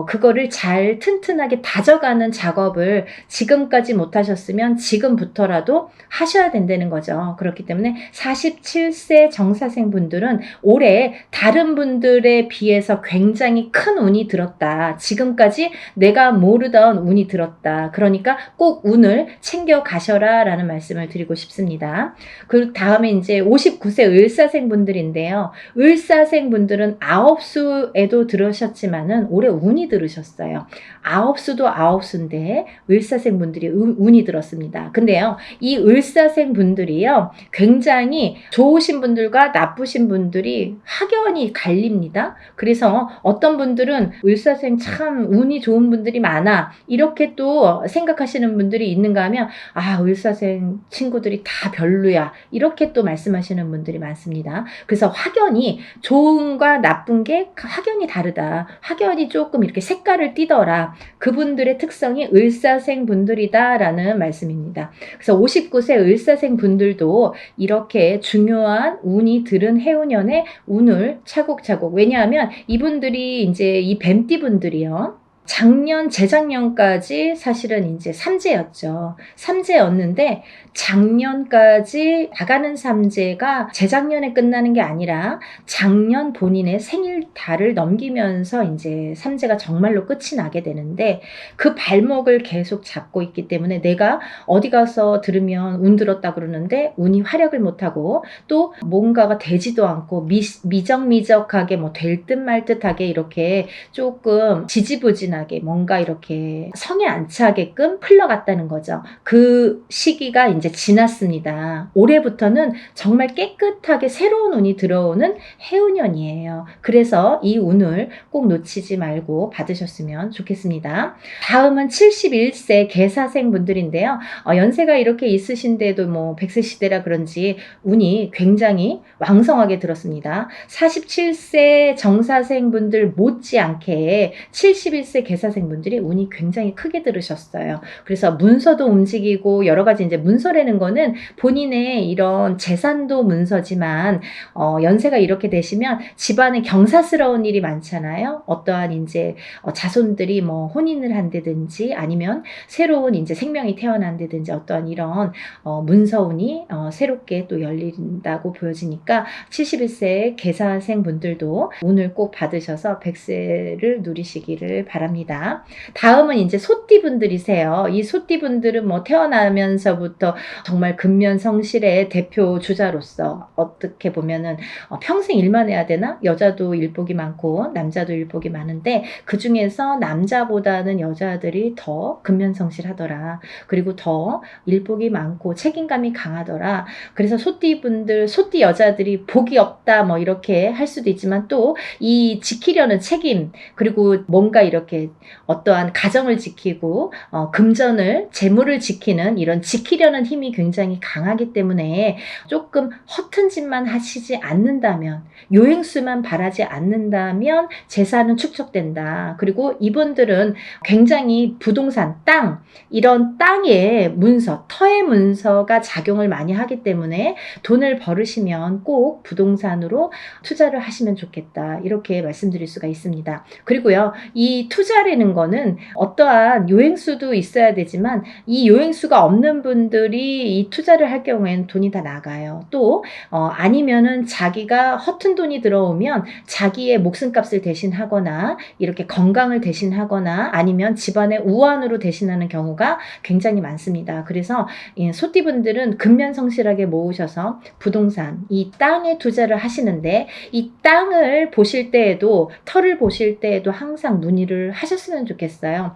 그거를 잘 튼튼하게 다져가는 작업을 지금까지 못하셨으면 지금부터라도 하셔야 된다는 거죠. 그렇기 때문에 47세 정사생 분들은 올해 다른 분들에 비해서 굉장히 큰 운이 들었다. 지금까지 내가 모르던 운이 들었다. 그러니까 꼭 운을 챙겨 가셔라 라는 말씀을 드리고 싶습니다. 그 다음에 이제 59세 을사생 분들인데요. 을사생 분들은 9수에도 들으셨지만은 올해 운이 들으셨어요. 들었어요. 아홉수도 아홉수인데 을사생 분들이 운이 들었습니다. 근데요, 이 을사생 분들이요, 굉장히 좋으신 분들과 나쁘신 분들이 확연히 갈립니다. 그래서 어떤 분들은 을사생 참 운이 좋은 분들이 많아, 이렇게 또 생각하시는 분들이 있는가 하면, 아, 을사생 친구들이 다 별로야, 이렇게 또 말씀하시는 분들이 많습니다. 그래서 확연히 좋은과 나쁜 게 확연히 다르다, 확연히 조금 이렇게 색깔을 띠더라, 그분들의 특성이 을사생 분들이다 라는 말씀입니다. 그래서 59세 을사생 분들도 이렇게 중요한 운이 들은 해운년에 운을 차곡차곡, 왜냐하면 이분들이 이제 이 뱀띠 분들이요, 작년, 재작년까지 사실은 이제 삼재였죠. 삼재였는데 작년까지 나가는 삼재가 재작년에 끝나는 게 아니라 작년 본인의 생일 달을 넘기면서 이제 삼재가 정말로 끝이 나게 되는데, 그 발목을 계속 잡고 있기 때문에 내가 어디 가서 들으면 운 들었다 그러는데 운이 활약을 못하고 또 뭔가가 되지도 않고 미적미적하게 뭐 될 듯 말 듯하게 이렇게 조금 지지부진하게 뭔가 이렇게 성에 안 차게끔 흘러갔다는 거죠. 그 시기가 이제 지났습니다. 올해부터는 정말 깨끗하게 새로운 운이 들어오는 해운년이에요. 그래서 이 운을 꼭 놓치지 말고 받으셨으면 좋겠습니다. 다음은 71세 계사생 분들인데요. 연세가 이렇게 있으신데도 뭐 100세 시대라 그런지 운이 굉장히 왕성하게 들었습니다. 47세 정사생 분들 못지않게 71세 계사생 분들이 운이 굉장히 크게 들으셨어요. 그래서 문서도 움직이고 여러 가지, 이제 문서라는 거는 본인의 이런 재산도 문서지만 연세가 이렇게 되시면 집안에 경사스러운 일이 많잖아요. 어떠한 이제 자손들이 뭐 혼인을 한다든지 아니면 새로운 이제 생명이 태어난다든지 어떠한 이런 문서운이 새롭게 또 열린다고 보여지니까 71세 계사생 분들도 운을 꼭 받으셔서 100세를 누리시기를 바랍니다. 다음은 이제 소띠 분들이세요. 이 소띠 분들은 뭐 태어나면서부터 정말 근면성실의 대표 주자로서 어떻게 보면은 평생 일만 해야 되나? 여자도 일복이 많고 남자도 일복이 많은데 그 중에서 남자보다는 여자들이 더 근면성실하더라. 그리고 더 일복이 많고 책임감이 강하더라. 그래서 소띠 분들, 소띠 여자들이 복이 없다 뭐 이렇게 할 수도 있지만 또 이 지키려는 책임, 그리고 뭔가 이렇게 어떠한 가정을 지키고 금전을, 재물을 지키는 이런 지키려는 힘이 굉장히 강하기 때문에 조금 허튼 짓만 하시지 않는다면, 요행수만 바라지 않는다면 재산은 축적된다. 그리고 이분들은 굉장히 부동산, 땅, 이런 땅의 문서, 터의 문서가 작용을 많이 하기 때문에 돈을 벌으시면 꼭 부동산으로 투자를 하시면 좋겠다, 이렇게 말씀드릴 수가 있습니다. 그리고요, 이 투자라는 거는 어떠한 요행수도 있어야 되지만 이 요행수가 없는 분들이 이 투자를 할 경우에는 돈이 다 나가요. 또 아니면은 자기가 허튼 돈이 들어오면 자기의 목숨값을 대신하거나 이렇게 건강을 대신하거나 아니면 집안의 우환으로 대신하는 경우가 굉장히 많습니다. 그래서 소띠분들은 근면성실하게 모으셔서 부동산, 이 땅에 투자를 하시는데, 이 땅을 보실 때에도, 터를 보실 때에도 항상 문의를 하셨으면 좋겠어요.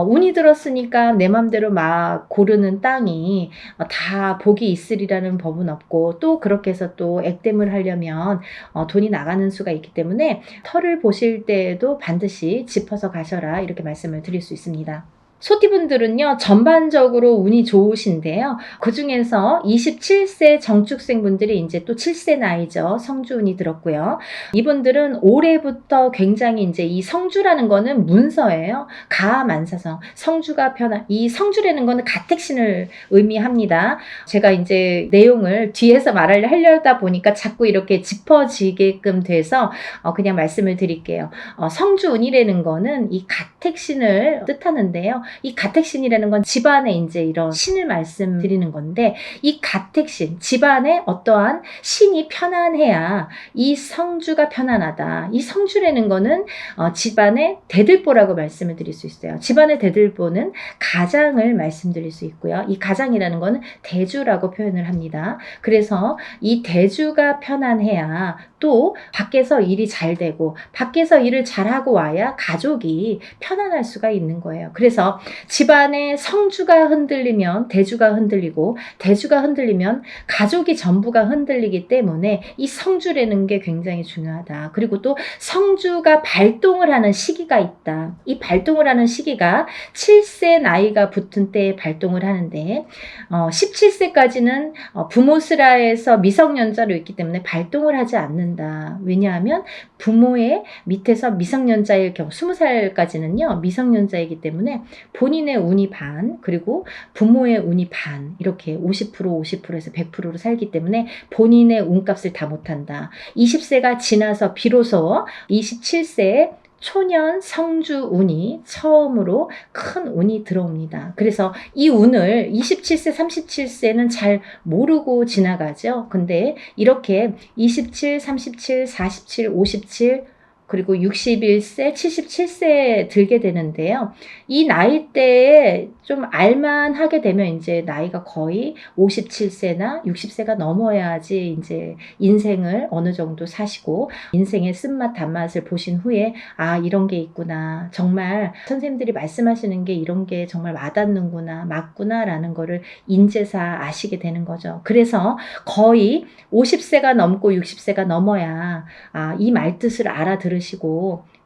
운이 들었으니까 내 맘대로 막 고르는 땅이 다 복이 있으리라는 법은 없고, 또 그렇게 해서 또 액땜을 하려면 돈이 나가는 수가 있기 때문에 터를 보실 때에도 반드시 짚어서 가셔라, 이렇게 말씀을 드릴 수 있습니다. 소띠분들은요, 전반적으로 운이 좋으신데요. 그 중에서 27세 정축생 분들이 이제 또 7세 나이죠. 성주운이 들었고요. 이분들은 올해부터 굉장히 이제 이 성주라는 거는 문서예요. 가만사성. 성주가 이 성주라는 거는 가택신을 의미합니다. 제가 이제 내용을 뒤에서 하려다 보니까 자꾸 이렇게 짚어지게끔 돼서 그냥 말씀을 드릴게요. 성주운이라는 거는 이 가택신을 뜻하는데요. 이 가택신이라는 건 집안에 이제 이런 신을 말씀드리는 건데, 이 가택신, 집안에 어떠한 신이 편안해야 이 성주가 편안하다. 이 성주라는 거는 집안의 대들보라고 말씀을 드릴 수 있어요. 집안의 대들보는 가장을 말씀드릴 수 있고요. 이 가장이라는 거는 대주라고 표현을 합니다. 그래서 이 대주가 편안해야 또 밖에서 일이 잘 되고, 밖에서 일을 잘하고 와야 가족이 편안할 수가 있는 거예요. 그래서 집안의 성주가 흔들리면 대주가 흔들리고, 대주가 흔들리면 가족이 전부가 흔들리기 때문에 이 성주라는 게 굉장히 중요하다. 그리고 또 성주가 발동을 하는 시기가 있다. 이 발동을 하는 시기가 7세 나이가 붙은 때에 발동을 하는데, 17세까지는 부모스라에서 미성년자로 있기 때문에 발동을 하지 않는다. 왜냐하면 부모의 밑에서 미성년자일 경우 20살까지는요 미성년자이기 때문에 본인의 운이 반, 그리고 부모의 운이 반, 이렇게 50% 50%에서 100%로 살기 때문에 본인의 운값을 다 못한다. 20세가 지나서 비로소 27세에 초년 성주 운이 처음으로 큰 운이 들어옵니다. 그래서 이 운을 27세, 37세는 잘 모르고 지나가죠. 근데 이렇게 27, 37, 47, 57, 그리고 61세, 77세에 들게 되는데요. 이 나이대에 좀 알만하게 되면 이제 나이가 거의 57세나 60세가 넘어야지 이제 인생을 어느 정도 사시고, 인생의 쓴맛 단맛을 보신 후에 아, 이런 게 있구나, 정말 선생님들이 말씀하시는 게 이런 게 정말 와닿는구나, 맞구나 라는 거를 인제사 아시게 되는 거죠. 그래서 거의 50세가 넘고 60세가 넘어야 이 말뜻을 알아들으시고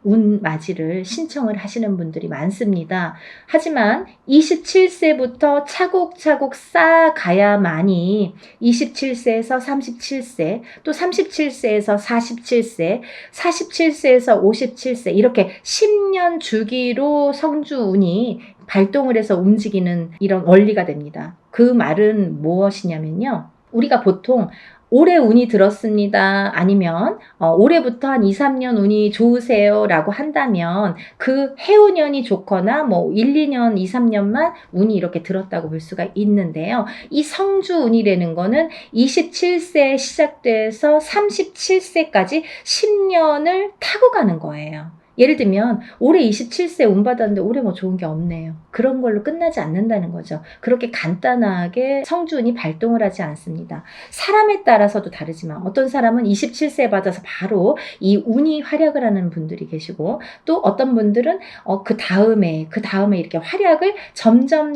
운맞이를 신청을 하시는 분들이 많습니다. 하지만 27세부터 차곡차곡 쌓아가야만이 27세에서 37세, 또 37세에서 47세, 47세에서 57세, 이렇게 10년 주기로 성주운이 발동을 해서 움직이는 이런 원리가 됩니다. 그 말은 무엇이냐면요, 우리가 보통 올해 운이 들었습니다, 아니면 올해부터 한 2, 3년 운이 좋으세요 라고 한다면 그 해운년이 좋거나 뭐 1, 2년, 2, 3년만 운이 이렇게 들었다고 볼 수가 있는데요. 이 성주운이라는 거는 27세에 시작돼서 37세까지 10년을 타고 가는 거예요. 예를 들면 올해 27세 운 받았는데 올해 뭐 좋은 게 없네요. 그런 걸로 끝나지 않는다는 거죠. 그렇게 간단하게 성주운이 발동을 하지 않습니다. 사람에 따라서도 다르지만 어떤 사람은 27세 받아서 바로 이 운이 활약을 하는 분들이 계시고, 또 어떤 분들은 그 다음에 이렇게 활약을 점점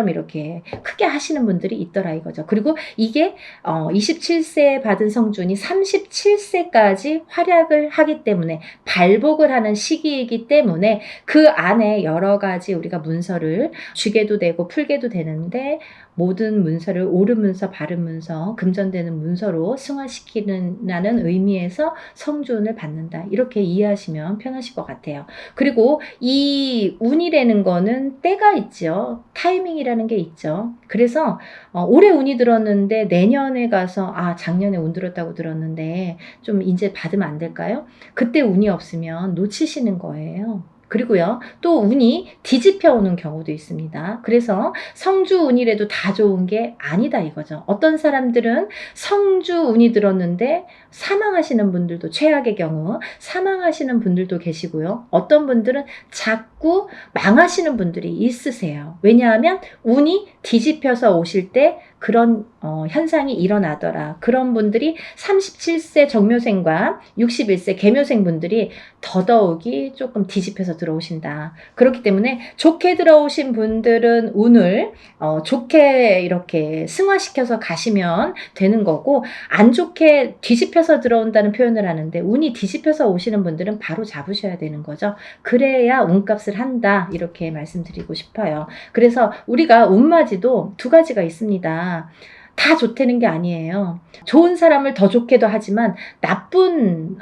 이렇게 크게 하시는 분들이 있더라 이거죠. 그리고 이게 27세에 받은 성주운이 37세까지 활약을 하기 때문에 발복을 하는 시기이기 때문에 그 안에 여러 가지 우리가 문서를 쥐게도 되고 풀게도 되는데, 모든 문서를 옳은 문서, 바른 문서, 금전되는 문서로 승화시키는 의미에서 성주운을 받는다. 이렇게 이해하시면 편하실 것 같아요. 그리고 이 운이라는 거는 때가 있죠. 타이밍이라는 게 있죠. 그래서 올해 운이 들었는데 내년에 가서 작년에 운 들었다고 들었는데 좀 이제 받으면 안 될까요? 그때 운이 없으면 놓치시는 거예요. 그리고요, 또 운이 뒤집혀 오는 경우도 있습니다. 그래서 성주운이라도 다 좋은 게 아니다 이거죠. 어떤 사람들은 성주운이 들었는데 사망하시는 분들도, 최악의 경우 사망하시는 분들도 계시고요. 어떤 분들은 자꾸 망하시는 분들이 있으세요. 왜냐하면 운이 뒤집혀서 오실 때 그런 현상이 일어나더라. 그런 분들이 37세 정묘생과 61세 계묘생 분들이 더더욱이 조금 뒤집혀서 들어오신다. 그렇기 때문에 좋게 들어오신 분들은 운을 좋게 이렇게 승화시켜서 가시면 되는 거고, 안 좋게 뒤집혀서 들어온다는 표현을 하는데 운이 뒤집혀서 오시는 분들은 바로 잡으셔야 되는 거죠. 그래야 운값을 한다, 이렇게 말씀드리고 싶어요. 그래서 우리가 운맞이도 두 가지가 있습니다. 다 좋다는 게 아니에요. 좋은 사람을 더 좋게도 하지만 나쁜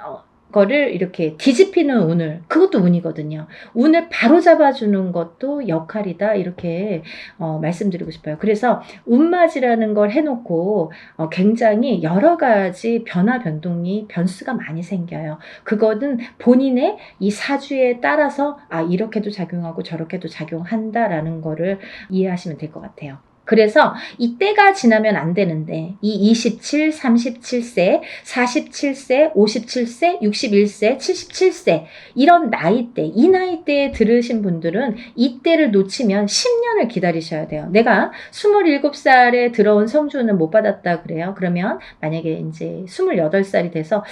거를 이렇게 뒤집히는 운을, 그것도 운이거든요. 운을 바로 잡아주는 것도 역할이다. 이렇게 말씀드리고 싶어요. 그래서 운맞이라는 걸 해놓고 굉장히 여러 가지 변화 변동이 변수가 많이 생겨요. 그거는 본인의 이 사주에 따라서 이렇게도 작용하고 저렇게도 작용한다라는 거를 이해하시면 될 것 같아요. 그래서 이 때가 지나면 안 되는데 이 27, 37세, 47세, 57세, 61세, 77세 이런 나이대, 이 나이대에 들으신 분들은 이 때를 놓치면 10년을 기다리셔야 돼요. 내가 27살에 들어온 성주는 못 받았다 그래요. 그러면 만약에 이제 28살이 돼서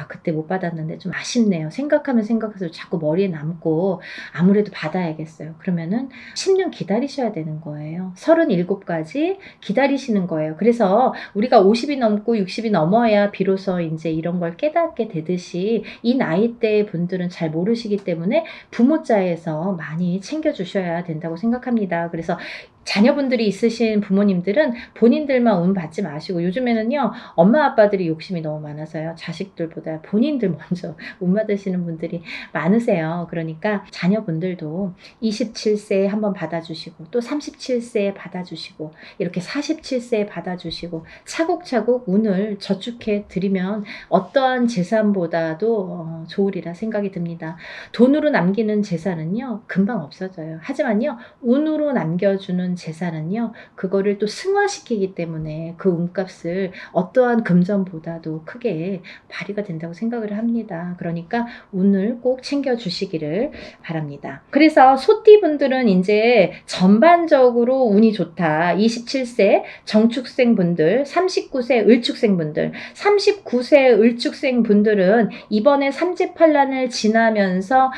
그때 못 받았는데 좀 아쉽네요. 생각하면 생각해서 자꾸 머리에 남고 아무래도 받아야겠어요. 그러면은 10년 기다리셔야 되는 거예요. 37까지 기다리시는 거예요. 그래서 우리가 50이 넘고 60이 넘어야 비로소 이제 이런 걸 깨닫게 되듯이 이 나이대 분들은 잘 모르시기 때문에 부모자에서 많이 챙겨주셔야 된다고 생각합니다. 그래서 자녀분들이 있으신 부모님들은 본인들만 운 받지 마시고, 요즘에는요 엄마 아빠들이 욕심이 너무 많아서요 자식들보다 본인들 먼저 운 받으시는 분들이 많으세요. 그러니까 자녀분들도 27세에 한번 받아주시고 또 37세에 받아주시고 이렇게 47세에 받아주시고 차곡차곡 운을 저축해 드리면 어떠한 재산보다도 좋으리라 생각이 듭니다. 돈으로 남기는 재산은요 금방 없어져요. 하지만요 운으로 남겨주는 재산은요 그거를 또 승화시키기 때문에 그 운값을 어떠한 금전보다도 크게 발휘가 된다고 생각을 합니다. 그러니까 운을 꼭 챙겨주시기를 바랍니다. 그래서 소띠분들은 이제 전반적으로 운이 좋다. 27세 정축생 분들, 39세 을축생 분들, 39세 을축생 분들은 이번에 삼재팔란을 지나면서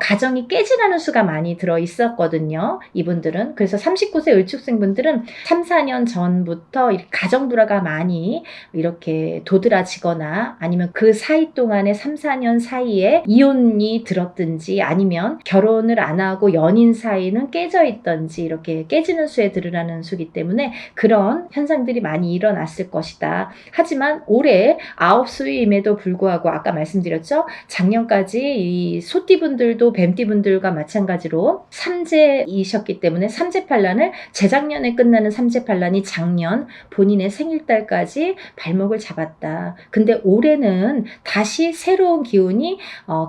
가정이 깨지라는 수가 많이 들어 있었거든요. 이분들은. 그래서 39세 을축생 분들은 3, 4년 전부터 가정 불화가 많이 이렇게 도드라지거나 아니면 그 사이 동안에 3, 4년 사이에 이혼이 들었든지 아니면 결혼을 안 하고 연인 사이는 깨져 있던지 이렇게 깨지는 수에 들으라는 수기 때문에 그런 현상들이 많이 일어났을 것이다. 하지만 올해 9수임에도 불구하고 아까 말씀드렸죠. 작년까지 이 소띠분들도 뱀띠분들과 마찬가지로 삼재이셨기 때문에 삼재팔란을 재작년에 끝나는 삼재팔란이 작년 본인의 생일달까지 발목을 잡았다. 근데 올해는 다시 새로운 기운이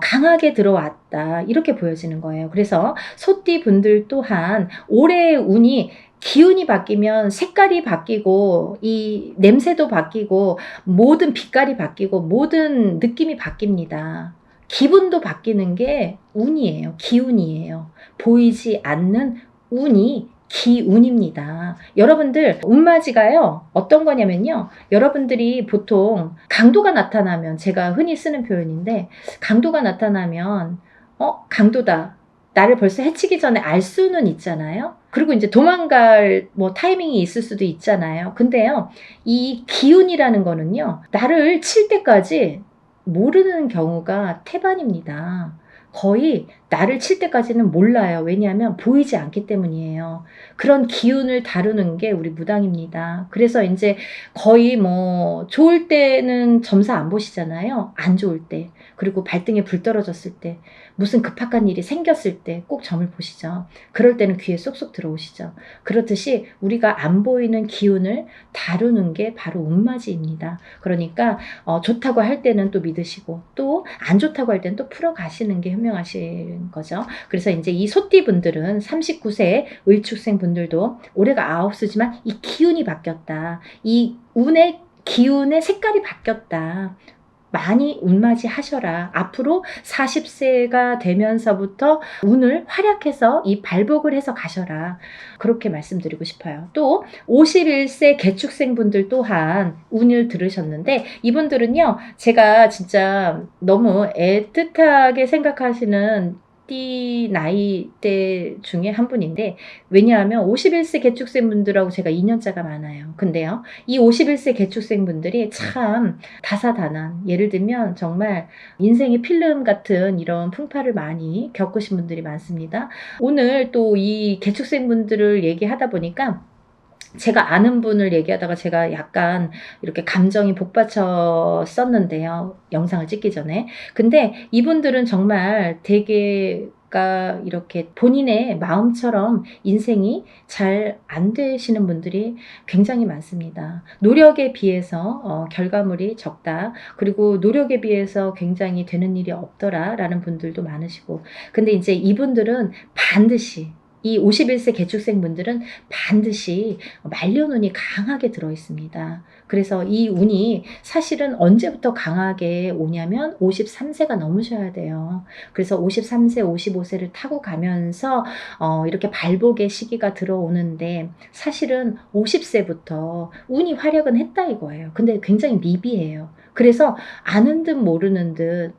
강하게 들어왔다. 이렇게 보여지는 거예요. 그래서 소띠 분들 또한 올해의 운이 기운이 바뀌면 색깔이 바뀌고 이 냄새도 바뀌고 모든 빛깔이 바뀌고 모든 느낌이 바뀝니다. 기분도 바뀌는 게 운이에요. 기운이에요. 보이지 않는 운이 기운입니다. 여러분들 운맞이가요 어떤 거냐면요 여러분들이 보통 강도가 나타나면 제가 흔히 쓰는 표현인데 강도가 나타나면 강도다 나를 벌써 해치기 전에 알 수는 있잖아요. 그리고 이제 도망갈 타이밍이 있을 수도 있잖아요. 근데요 이 기운이라는 거는요 나를 칠 때까지 모르는 경우가 태반입니다. 거의 나를 칠 때까지는 몰라요. 왜냐하면 보이지 않기 때문이에요. 그런 기운을 다루는 게 우리 무당입니다. 그래서 이제 거의 좋을 때는 점사 안 보시잖아요. 안 좋을 때. 그리고 발등에 불 떨어졌을 때, 무슨 급박한 일이 생겼을 때 꼭 점을 보시죠. 그럴 때는 귀에 쏙쏙 들어오시죠. 그렇듯이 우리가 안 보이는 기운을 다루는 게 바로 운맞이입니다. 그러니까 좋다고 할 때는 또 믿으시고 또 안 좋다고 할 때는 또 풀어가시는 게 현명하신 거죠. 그래서 이제 이 소띠분들은 39세 을축생 분들도 올해가 9수지만 이 기운이 바뀌었다. 이 운의 기운의 색깔이 바뀌었다. 많이 운맞이 하셔라. 앞으로 40세가 되면서부터 운을 활약해서 이 발복을 해서 가셔라. 그렇게 말씀드리고 싶어요. 또 51세 개축생 분들 또한 운을 들으셨는데 이분들은요 제가 진짜 너무 애틋하게 생각하시는 띠 나이대 중에 한 분인데 왜냐하면 51세 개축생 분들하고 제가 2년차가 많아요. 근데요 이 51세 개축생 분들이 참 다사다난, 예를 들면 정말 인생의 필름 같은 이런 풍파를 많이 겪으신 분들이 많습니다. 오늘 또 이 개축생 분들을 얘기하다 보니까 제가 아는 분을 얘기하다가 제가 약간 이렇게 감정이 복받쳤었는데요. 영상을 찍기 전에. 근데 이분들은 정말 되게 이렇게 본인의 마음처럼 인생이 잘 안 되시는 분들이 굉장히 많습니다. 노력에 비해서 결과물이 적다. 그리고 노력에 비해서 굉장히 되는 일이 없더라 라는 분들도 많으시고, 근데 이제 이분들은 반드시, 이 51세 개축생 분들은 반드시 말년운이 강하게 들어 있습니다. 그래서 이 운이 사실은 언제부터 강하게 오냐면 53세가 넘으셔야 돼요. 그래서 53세, 55세를 타고 가면서 이렇게 발복의 시기가 들어오는데, 사실은 50세부터 운이 활약은 했다 이거예요. 근데 굉장히 미비해요. 그래서 아는 듯 모르는 듯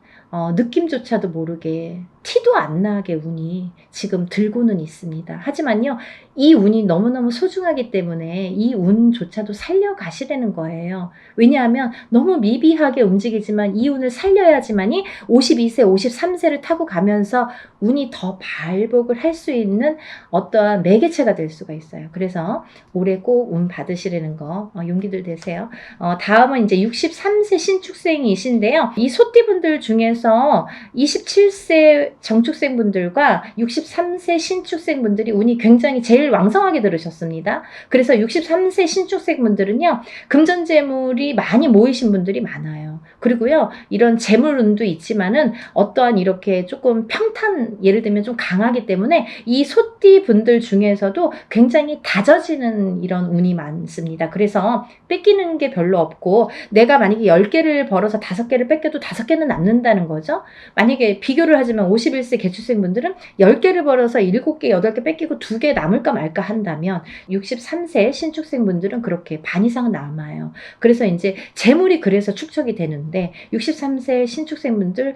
느낌조차도 모르게 티도 안 나게 운이 지금 들고는 있습니다. 하지만요, 이 운이 너무너무 소중하기 때문에 이 운조차도 살려가시라는 거예요. 왜냐하면 너무 미비하게 움직이지만 이 운을 살려야지만이 52세, 53세를 타고 가면서 운이 더 발복을 할 수 있는 어떠한 매개체가 될 수가 있어요. 그래서 올해 꼭 운 받으시라는 거 용기들 되세요. 다음은 이제 63세 신축생이신데요. 이 소띠분들 중에서 27세 정축생분들과 63세 신축생분들이 운이 굉장히 제일 왕성하게 들으셨습니다. 그래서 63세 신축생분들은요, 금전재물이 많이 모이신 분들이 많아요. 그리고요, 이런 재물운도 있지만은 어떠한 이렇게 조금 평탄, 예를 들면 좀 강하기 때문에 이 소띠 분들 중에서도 굉장히 다져지는 이런 운이 많습니다. 그래서 뺏기는 게 별로 없고, 내가 만약에 10개를 벌어서 5개를 뺏겨도 5개는 남는다는 거죠. 만약에 비교를 하지만 51세 개축생 분들은 10개를 벌어서 7개, 8개 뺏기고 2개 남을까 말까 한다면 63세 신축생 분들은 그렇게 반 이상은 남아요. 그래서 이제 재물이 그래서 축적이 되는데, 63세 신축생 분들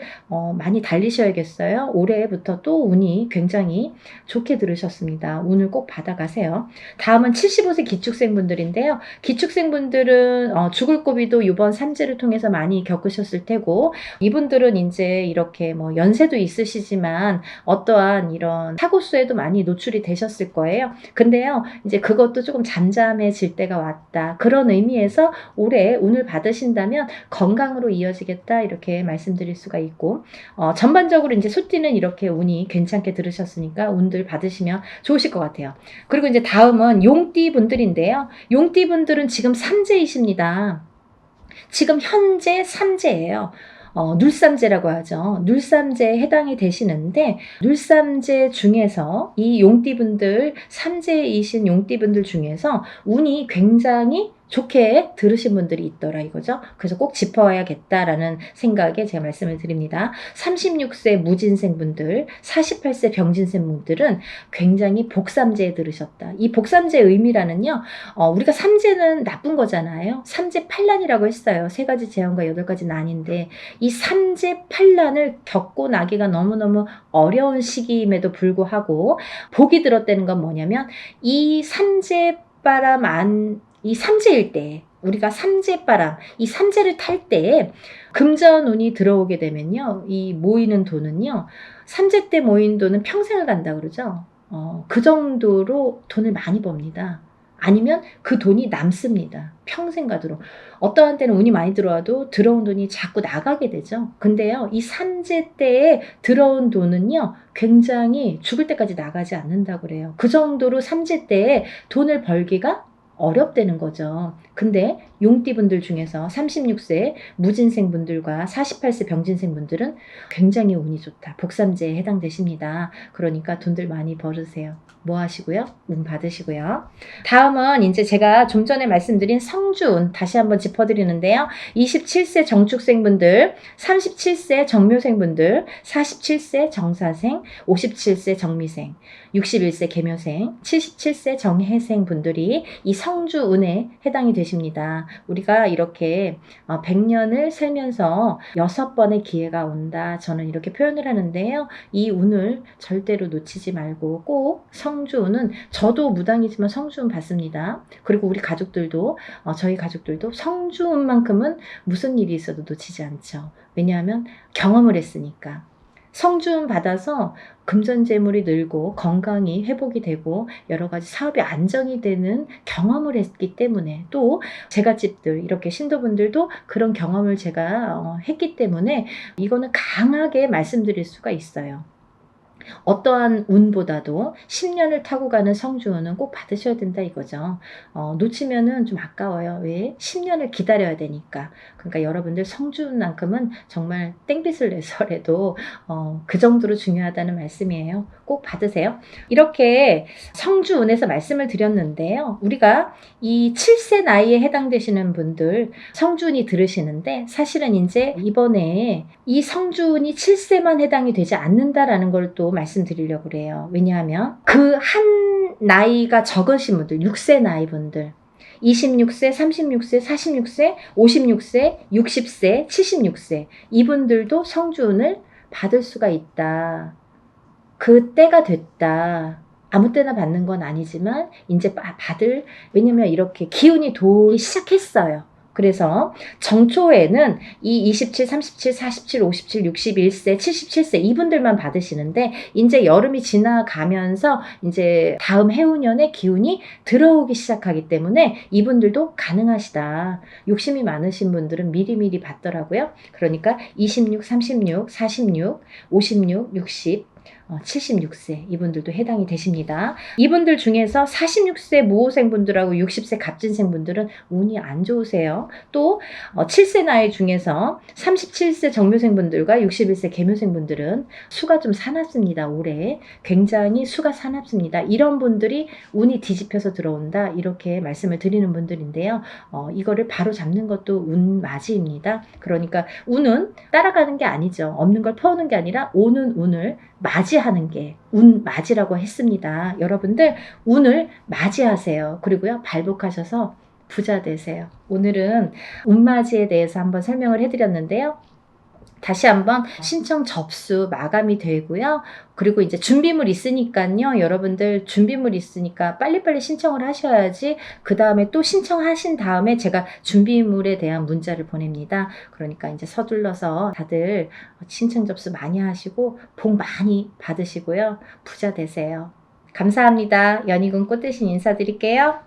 많이 달리셔야겠어요. 올해부터 또 운이 굉장히 좋게 들으셨습니다. 운을 꼭 받아가세요. 다음은 75세 기축생 분들인데요. 기축생 분들은 죽을 고비도 이번 삼재를 통해서 많이 겪으셨을 테고, 이분들은 이제 이렇게 뭐 연세도 있으시지만 어떠한 이런 사고수에도 많이 노출이 되셨을 거예요. 근데요, 이제 그것도 조금 잠잠해질 때가 왔다. 그런 의미에서 올해 운을 받으신다면 건강으로 이어지겠다, 이렇게 말씀드릴 수가 있고, 전반적으로 이제 소띠는 이렇게 운이 괜찮게 들으셨으니까 운들 받으시면 좋으실 것 같아요. 그리고 이제 다음은 용띠 분들인데요. 용띠 분들은 지금 삼재이십니다. 지금 현재 삼재예요. 눌삼재라고 하죠. 눌삼재에 해당이 되시는데, 눌삼재 중에서 이 용띠분들, 삼재이신 용띠분들 중에서 운이 굉장히 좋게 들으신 분들이 있더라 이거죠. 그래서 꼭 짚어야겠다라는 생각에 제가 말씀을 드립니다. 36세 무진생 분들, 48세 병진생 분들은 굉장히 복삼재에 들으셨다. 이 복삼재의 의미라는요, 우리가 삼재는 나쁜 거잖아요. 삼재 팔란이라고 했어요. 3가지 재앙과 8가지 난인데, 이 삼재 팔란을 겪고 나기가 너무너무 어려운 시기임에도 불구하고 복이 들었다는 건 뭐냐면, 이 삼재바람 이 삼재일 때, 우리가 삼재바람, 이 삼재를 탈 때에 금전운이 들어오게 되면요, 이 모이는 돈은요, 삼재 때 모인 돈은 평생을 간다 그러죠. 그 정도로 돈을 많이 법니다. 아니면 그 돈이 남습니다. 평생 가도록. 어떠한 때는 운이 많이 들어와도 들어온 돈이 자꾸 나가게 되죠. 근데요, 이 삼재 때에 들어온 돈은요, 굉장히 죽을 때까지 나가지 않는다고 그래요. 그 정도로 삼재 때에 돈을 벌기가 어렵다는 거죠. 근데 용띠분들 중에서 36세 무진생 분들과 48세 병진생 분들은 굉장히 운이 좋다. 복삼재에 해당되십니다. 그러니까 돈들 많이 벌으세요. 뭐 하시고요? 운 받으시고요. 다음은 이제 제가 좀 전에 말씀드린 성주운 다시 한번 짚어드리는데요. 27세 정축생 분들, 37세 정묘생 분들, 47세 정사생, 57세 정미생, 61세 계묘생, 77세 정해생 분들이 이 성주운에 해당이 되십니다. 우리가 이렇게 100년을 살면서 6번의 기회가 온다. 저는 이렇게 표현을 하는데요. 이 운을 절대로 놓치지 말고 꼭 성주운은, 저도 무당이지만 성주운 받습니다. 그리고 우리 가족들도, 저희 가족들도 성주운만큼은 무슨 일이 있어도 놓치지 않죠. 왜냐하면 경험을 했으니까. 성주운 받아서 금전재물이 늘고 건강이 회복이 되고 여러 가지 사업이 안정이 되는 경험을 했기 때문에, 또 제갓집들 이렇게 신도분들도 그런 경험을 제가 했기 때문에 이거는 강하게 말씀드릴 수가 있어요. 어떠한 운보다도 10년을 타고 가는 성주운은 꼭 받으셔야 된다 이거죠. 놓치면은 좀 아까워요. 왜? 10년을 기다려야 되니까. 그러니까 여러분들 성주운만큼은 정말 땡빛을 내서라도 그 정도로 중요하다는 말씀이에요. 꼭 받으세요. 이렇게 성주운에서 말씀을 드렸는데요. 우리가 이 7세 나이에 해당되시는 분들 성주운이 들으시는데, 사실은 이제 이번에 이 성주운이 7세만 해당이 되지 않는다라는 걸 또 말씀드리려고 그래요. 왜냐하면 그 한 나이가 적으신 분들, 6세 나이 분들, 26세, 36세, 46세, 56세, 60세, 76세 이분들도 성주운을 받을 수가 있다. 그 때가 됐다. 아무 때나 받는 건 아니지만 이제 받을, 왜냐면 이렇게 기운이 돌기 시작했어요. 그래서 정초에는 이 27, 37, 47, 57, 61세, 77세 이분들만 받으시는데, 이제 여름이 지나가면서 이제 다음 해운년의 기운이 들어오기 시작하기 때문에 이분들도 가능하시다. 욕심이 많으신 분들은 미리미리 받더라고요. 그러니까 26, 36, 46, 56, 60, 76세 이분들도 해당이 되십니다. 이분들 중에서 46세 무호생분들하고 60세 갑진생분들은 운이 안 좋으세요. 또 7세 나이 중에서 37세 정묘생분들과 61세 계묘생분들은 수가 좀 사납습니다. 올해 굉장히 수가 사납습니다. 이런 분들이 운이 뒤집혀서 들어온다 이렇게 말씀을 드리는 분들인데요. 이거를 바로 잡는 것도 운맞이입니다. 그러니까 운은 따라가는 게 아니죠. 없는 걸 퍼오는 게 아니라 오는 운을 맞이하는 게 운맞이라고 했습니다. 여러분들 운을 맞이하세요. 그리고요, 발복하셔서 부자 되세요. 오늘은 운맞이에 대해서 한번 설명을 해드렸는데요. 다시 한번 신청 접수 마감이 되고요. 그리고 이제 준비물 있으니까요. 여러분들 준비물 있으니까 빨리빨리 신청을 하셔야지 그 다음에 또 신청하신 다음에 제가 준비물에 대한 문자를 보냅니다. 그러니까 이제 서둘러서 다들 신청 접수 많이 하시고 복 많이 받으시고요. 부자 되세요. 감사합니다. 연희군 꽃대신 인사드릴게요.